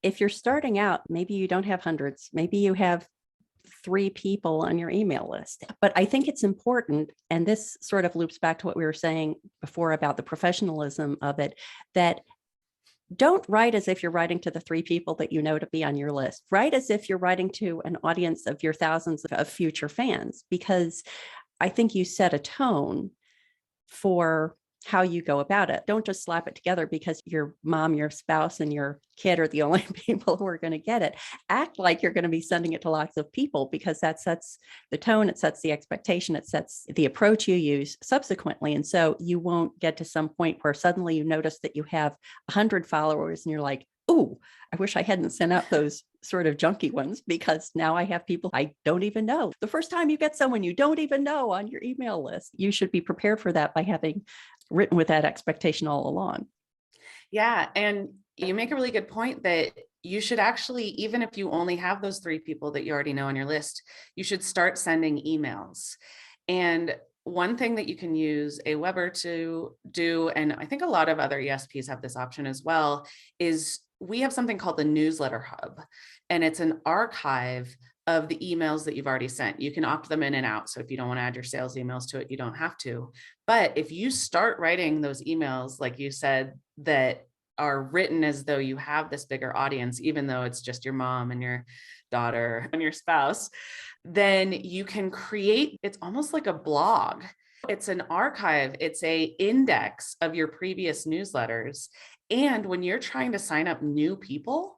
if you're starting out, maybe you don't have hundreds, maybe you have 3 people on your email list. But I think it's important, and this sort of loops back to what we were saying before about the professionalism of it, that don't write as if you're writing to the 3 people that you know to be on your list. Write as if you're writing to an audience of your thousands of future fans, because I think you set a tone for how you go about it. Don't just slap it together because your mom, your spouse, and your kid are the only people who are going to get it. Act like you're going to be sending it to lots of people, because that sets the tone, it sets the expectation, it sets the approach you use subsequently. And so you won't get to some point where suddenly you notice that you have 100 followers and you're like, oh, I wish I hadn't sent out those sort of junky ones, because now I have people I don't even know. The first time you get someone you don't even know on your email list, you should be prepared for that by having written with that expectation all along. Yeah. And you make a really good point that you should actually, even if you only have those 3 people that you already know on your list, you should start sending emails. And one thing that you can use AWeber to do, and I think a lot of other ESPs have this option as well, is we have something called the newsletter hub, and it's an archive of the emails that you've already sent. You can opt them in and out. So if you don't want to add your sales emails to it, you don't have to. But if you start writing those emails, like you said, that are written as though you have this bigger audience, even though it's just your mom and your daughter and your spouse, then you can create, it's almost like a blog. It's an archive. It's a index of your previous newsletters. And when you're trying to sign up new people,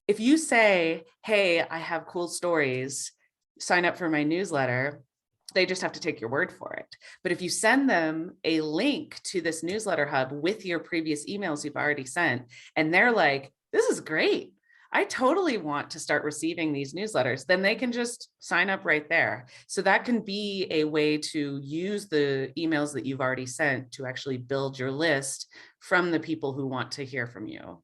if you say, hey, I have cool stories, sign up for my newsletter, they just have to take your word for it. But if you send them a link to this newsletter hub with your previous emails you've already sent, and they're like, this is great, I totally want to start receiving these newsletters, then they can just sign up right there. So that can be a way to use the emails that you've already sent to actually build your list from the people who want to hear from you.